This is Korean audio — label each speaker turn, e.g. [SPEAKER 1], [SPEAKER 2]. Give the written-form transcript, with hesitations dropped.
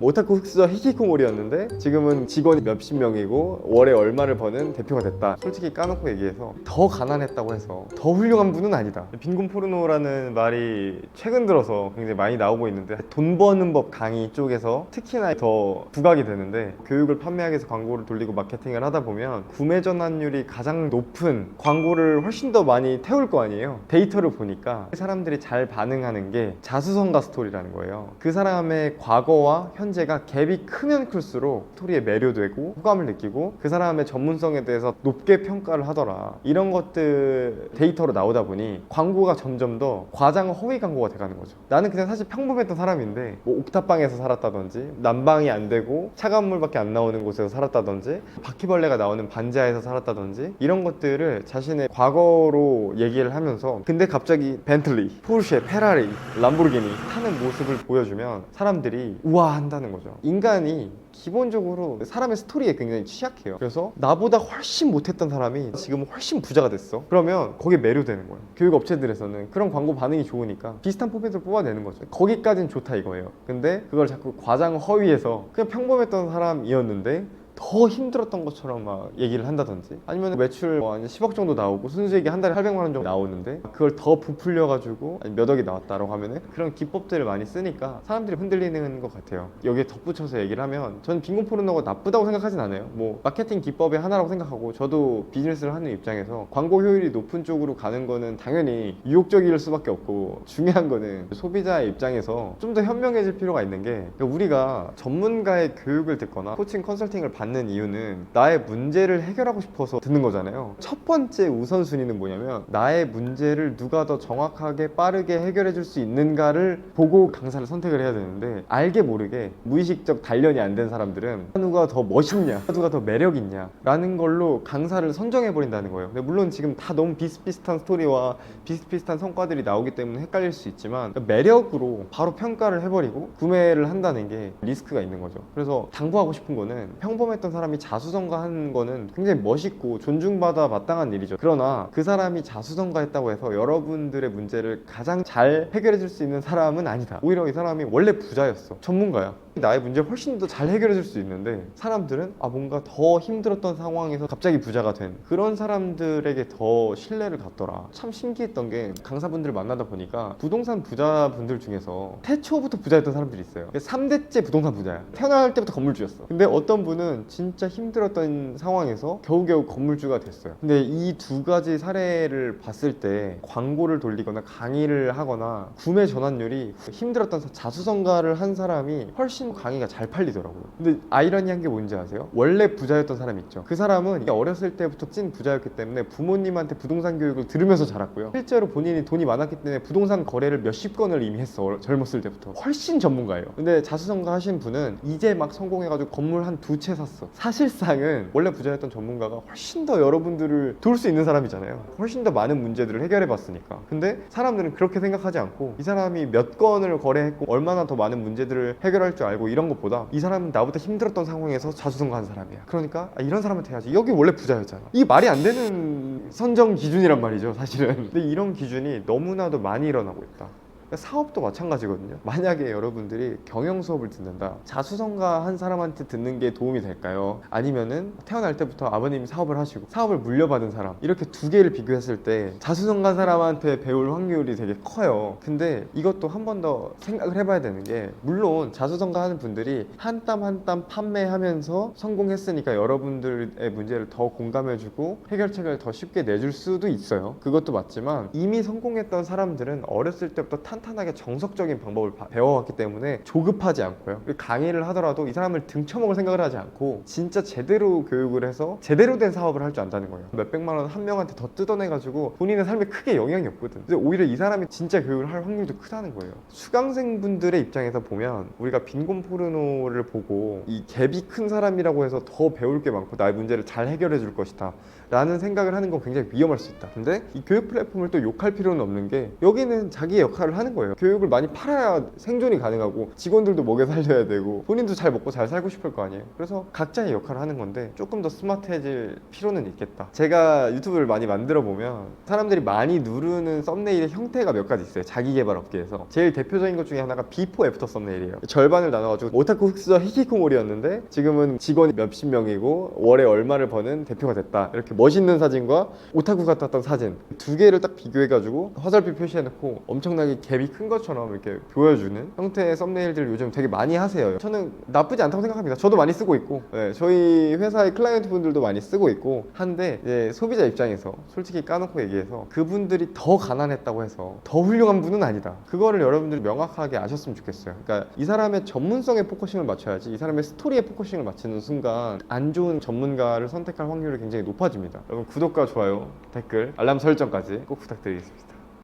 [SPEAKER 1] 오타쿠 흑수저 히키코모리였는데 지금은 직원이 몇십 명이고 월에 얼마를 버는 대표가 됐다. 솔직히 까놓고 얘기해서 더 가난했다고 해서 더 훌륭한 분은 아니다. 빈곤 포르노라는 말이 최근 들어서 굉장히 많이 나오고 있는데 돈 버는 법 강의 쪽에서 특히나 더 부각이 되는데, 교육을 판매하기 위해서 광고를 돌리고 마케팅을 하다 보면 구매 전환율이 가장 높은 광고를 훨씬 더 많이 태울 거 아니에요. 데이터를 보니까 사람들이 잘 반응하는 게 자수성가 스토리라는 거예요. 그 사람의 과거와 현재가 갭이 크면 클수록 스토리에 매료되고 호감을 느끼고 그 사람의 전문성에 대해서 높게 평가를 하더라. 이런 것들 데이터로 나오다 보니 광고가 점점 더 과장 허위 광고가 돼가는 거죠. 나는 그냥 사실 평범했던 사람인데 뭐 옥탑방에서 살았다든지 난방이 안 되고 차가운 물밖에 안 나오는 곳에서 살았다든지 바퀴벌레가 나오는 반지하에서 살았다든지 이런 것들을 자신의 과거로 얘기를 하면서, 근데 갑자기 벤틀리, 포르쉐, 페라리, 람보르기니 타는 모습을 보여주면 사람들이 우와 한다는 거죠. 인간이 기본적으로 사람의 스토리에 굉장히 취약해요. 그래서 나보다 훨씬 못했던 사람이 지금 훨씬 부자가 됐어. 그러면 거기에 매료되는 거예요. 교육 업체들에서는 그런 광고 반응이 좋으니까 비슷한 포맷을 뽑아내는 거죠. 거기까지는 좋다 이거예요. 근데 그걸 자꾸 과장 허위해서 그냥 평범했던 사람이었는데 더 힘들었던 것처럼 막 얘기를 한다든지, 아니면 매출 한 10억 정도 나오고 순수익이 한 달에 800만 원 정도 나오는데 그걸 더 부풀려 가지고 몇 억이 나왔다라고 하면은 그런 기법들을 많이 쓰니까 사람들이 흔들리는 것 같아요. 여기에 덧붙여서 얘기를 하면, 저는 빈곤 포르노가 나쁘다고 생각하진 않아요. 뭐 마케팅 기법의 하나라고 생각하고, 저도 비즈니스를 하는 입장에서 광고 효율이 높은 쪽으로 가는 거는 당연히 유혹적일 수밖에 없고, 중요한 거는 소비자의 입장에서 좀 더 현명해질 필요가 있는 게, 우리가 전문가의 교육을 듣거나 코칭 컨설팅을 받는 이유는 나의 문제를 해결하고 싶어서 듣는 거잖아요. 첫 번째 우선순위는 뭐냐면 나의 문제를 누가 더 정확하게 빠르게 해결해 줄 수 있는가를 보고 강사를 선택을 해야 되는데, 알게 모르게 무의식적 단련이 안 된 사람들은 누가 더 멋있냐, 누가 더 매력 있냐 라는 걸로 강사를 선정해 버린다는 거예요. 근데 물론 지금 다 너무 비슷비슷한 스토리와 비슷비슷한 성과들이 나오기 때문에 헷갈릴 수 있지만, 매력으로 바로 평가를 해버리고 구매를 한다는 게 리스크가 있는 거죠. 그래서 당부하고 싶은 거는, 평범했던 사람이 자수성가하는 거는 굉장히 멋있고 존중받아 마땅한 일이죠. 그러나 그 사람이 자수성가했다고 해서 여러분들의 문제를 가장 잘 해결해 줄 수 있는 사람은 아니다. 오히려 이 사람이 원래 부자였어, 전문가야, 나의 문제를 훨씬 더 잘 해결해 줄 수 있는데, 사람들은 뭔가 더 힘들었던 상황에서 갑자기 부자가 된 그런 사람들에게 더 신뢰를 갖더라. 참 신기했던 게, 강사분들을 만나다 보니까 부동산 부자분들 중에서 태초부터 부자였던 사람들이 있어요. 3대째 부동산 부자야. 태어날 때부터 건물주였어. 근데 어떤 분은 진짜 힘들었던 상황에서 겨우겨우 건물주가 됐어요. 근데 이 두 가지 사례를 봤을 때 광고를 돌리거나 강의를 하거나 구매 전환율이, 힘들었던 자수성가를 한 사람이 훨씬 강의가 잘 팔리더라고요. 근데 아이러니한 게 뭔지 아세요? 원래 부자였던 사람 있죠. 그 사람은 어렸을 때부터 찐 부자였기 때문에 부모님한테 부동산 교육을 들으면서 자랐고요. 실제로 본인이 돈이 많았기 때문에 부동산 거래를 몇십 건을 이미 했어. 젊었을 때부터. 훨씬 전문가예요. 근데 자수성가 하신 분은 이제 막 성공해가지고 건물 한 두 채 샀어. 사실상은 원래 부자였던 전문가가 훨씬 더 여러분들을 도울 수 있는 사람이잖아요. 훨씬 더 많은 문제들을 해결해 봤으니까. 근데 사람들은 그렇게 생각하지 않고, 이 사람이 몇 건을 거래했고 얼마나 더 많은 문제들을 해결할 줄 알고 이런 것보다, 이 사람은 나보다 힘들었던 상황에서 자수성가한 사람이야, 그러니까 이런 사람한테 해야지, 여기 원래 부자였잖아. 이게 말이 안 되는 선정 기준이란 말이죠 사실은. 근데 이런 기준이 너무나도 많이 일어나고 있다. 사업도 마찬가지거든요. 만약에 여러분들이 경영 수업을 듣는다, 자수성가 한 사람한테 듣는 게 도움이 될까요? 아니면은 태어날 때부터 아버님이 사업을 하시고 사업을 물려받은 사람, 이렇게 두 개를 비교했을 때 자수성가 한 사람한테 배울 확률이 되게 커요. 근데 이것도 한 번 더 생각을 해봐야 되는 게, 물론 자수성가 하는 분들이 한 땀 한 땀 판매하면서 성공했으니까 여러분들의 문제를 더 공감해주고 해결책을 더 쉽게 내줄 수도 있어요. 그것도 맞지만, 이미 성공했던 사람들은 어렸을 때부터 탄탄하게 정석적인 방법을 배워왔기 때문에 조급하지 않고요. 강의를 하더라도 이 사람을 등쳐먹을 생각을 하지 않고 진짜 제대로 교육을 해서 제대로 된 사업을 할 줄 안다는 거예요. 몇백만 원 한 명한테 더 뜯어내가지고 본인의 삶에 크게 영향이 없거든. 근데 오히려 이 사람이 진짜 교육을 할 확률도 크다는 거예요. 수강생분들의 입장에서 보면, 우리가 빈곤 포르노를 보고 이 갭이 큰 사람이라고 해서 더 배울 게 많고 나의 문제를 잘 해결해 줄 것이다 라는 생각을 하는 건 굉장히 위험할 수 있다. 근데 이 교육 플랫폼을 또 욕할 필요는 없는 게, 여기는 자기 역할을 하는 하는 거예요. 교육을 많이 팔아야 생존이 가능하고 직원들도 먹여 살려야 되고 본인도 잘 먹고 잘 살고 싶을 거 아니에요. 그래서 각자의 역할을 하는 건데 조금 더 스마트해질 필요는 있겠다. 제가 유튜브를 많이 만들어 보면 사람들이 많이 누르는 썸네일의 형태가 몇 가지 있어요. 자기 개발 업계에서 제일 대표적인 것 중에 하나가 비포 애프터 썸네일이에요. 절반을 나눠가지고 오타쿠 흑수저 히키코모리였는데 지금은 직원이 몇십 명이고 월에 얼마를 버는 대표가 됐다. 이렇게 멋있는 사진과 오타쿠 같았던 사진 두 개를 딱 비교해가지고 화살표 표시해놓고 엄청나게 갭이 큰 것처럼 이렇게 보여주는 형태의 썸네일들을 요즘 되게 많이 하세요. 저는 나쁘지 않다고 생각합니다. 저도 많이 쓰고 있고 저희 회사의 클라이언트 분들도 많이 쓰고 있고 한데 이제 소비자 입장에서 솔직히 까놓고 얘기해서 그분들이 더 가난했다고 해서 더 훌륭한 분은 아니다. 그거를 여러분들이 명확하게 아셨으면 좋겠어요. 그러니까 이 사람의 전문성에 포커싱을 맞춰야지 이 사람의 스토리에 포커싱을 맞추는 순간 안 좋은 전문가를 선택할 확률이 굉장히 높아집니다. 여러분 구독과 좋아요, 댓글, 알람 설정까지 꼭 부탁드리겠습니다.